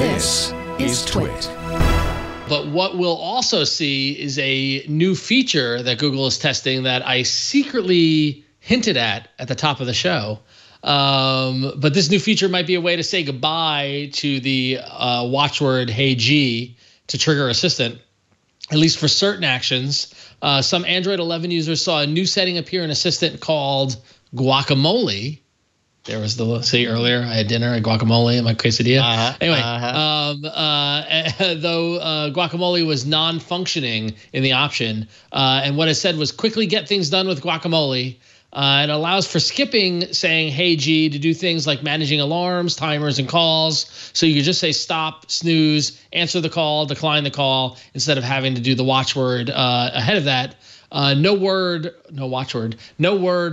This is TWiT. But what we'll also see is a new feature that Google is testing that I secretly hinted at the top of the show. But this new feature might be a way to say goodbye to the watchword "Hey G" to trigger Assistant, at least for certain actions. Some Android 11 users saw a new setting appear in Assistant called guacamole. There was see earlier, I had dinner at guacamole and my quesadilla. Anyway, though guacamole was non-functioning in the option, and what it said was quickly get things done with guacamole. It allows for skipping saying "Hey G" to do things like managing alarms, timers, and calls. So you could just say stop, snooze, answer the call, decline the call, instead of having to do the watchword ahead of that. No word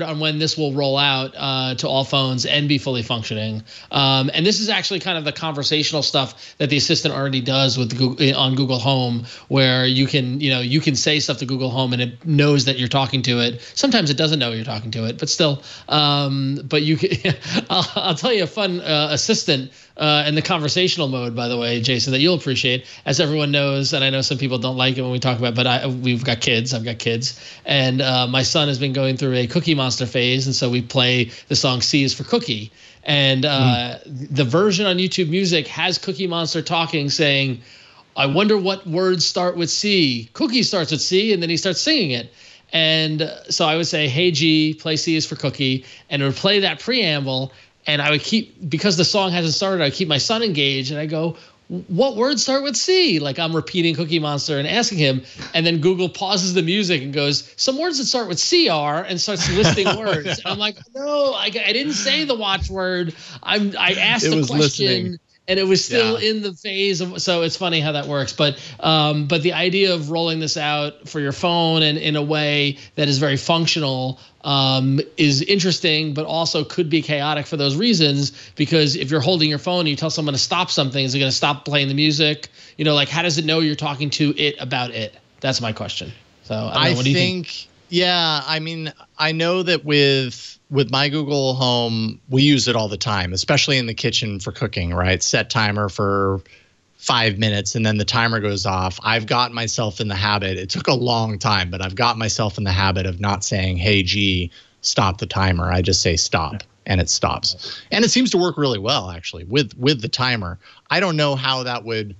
on when this will roll out to all phones and be fully functioning. And this is actually kind of the conversational stuff that the Assistant already does with Google, on Google Home, where you can say stuff to Google Home and it knows that you're talking to it. Sometimes it doesn't know you're talking to it, but still. But you can. I'll tell you a fun Assistant in the conversational mode, by the way, Jason, that you'll appreciate. As everyone knows, and I know some people don't like it when we talk about it, but we've got kids. I've got kids. And my son has been going through a Cookie Monster phase, and so we play the song "C is for Cookie." And the version on YouTube Music has Cookie Monster talking, saying, "I wonder what words start with C. Cookie starts with C," and then he starts singing it. And so I would say, "Hey G, play C is for Cookie," and it would play that preamble. And I would keep, because the song hasn't started, I would keep my son engaged, and I go, "What words start with C?" Like I'm repeating Cookie Monster and asking him, and then Google pauses the music and goes, "Some words that start with C are," and starts listing words. And I'm like, no, I didn't say the watchword. I asked the question. Listening. And it was still in the phase of, so it's funny how that works. But the idea of rolling this out for your phone and in a way that is very functional is interesting, but also could be chaotic for those reasons. Because if you're holding your phone and you tell someone to stop something, is it going to stop playing the music? Like how does it know you're talking to it about it? That's my question. So I don't know, what do you think? Yeah, I mean, I know that with my Google Home, we use it all the time, especially in the kitchen for cooking, right? Set timer for 5 minutes and then the timer goes off. I've got myself in the habit. It took a long time, but I've got myself in the habit of not saying, "Hey G, stop the timer." I just say stop and it stops. And it seems to work really well, actually, with the timer. I don't know how that would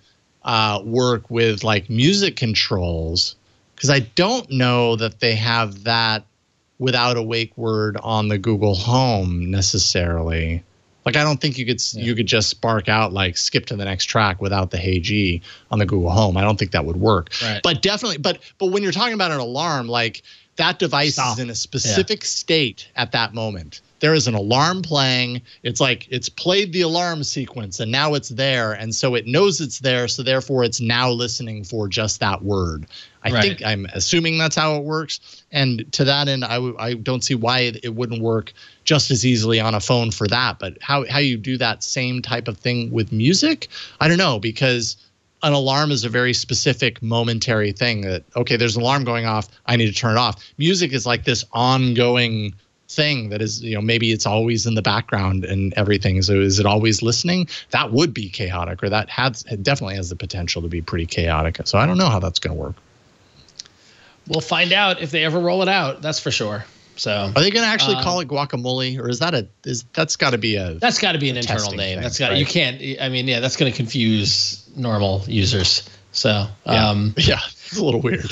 work with like music controls, because I don't know that they have that without a wake word on the Google Home necessarily. Like I don't think you could just spark out like skip to the next track without the "Hey G" on the Google Home. I don't think that would work. Right. But definitely, but when you're talking about an alarm, like that device is in a specific state at that moment. There is an alarm playing. It's like it's played the alarm sequence and now it's there. And so it knows it's there. So therefore it's now listening for just that word. I think I'm assuming that's how it works. And to that end, I don't see why it wouldn't work just as easily on a phone for that. But how you do that same type of thing with music, I don't know, because an alarm is a very specific momentary thing that, okay, there's an alarm going off, I need to turn it off. Music is like this ongoing thing that is, maybe it's always in the background and everything. So is it always listening? That would be chaotic, or that definitely has the potential to be pretty chaotic. So I don't know how that's going to work. We'll find out if they ever roll it out. That's for sure. So are they going to actually call it guacamole, or that's got to be an internal name. That's got, right? You can't. I mean, that's going to confuse normal users. So yeah, it's a little weird.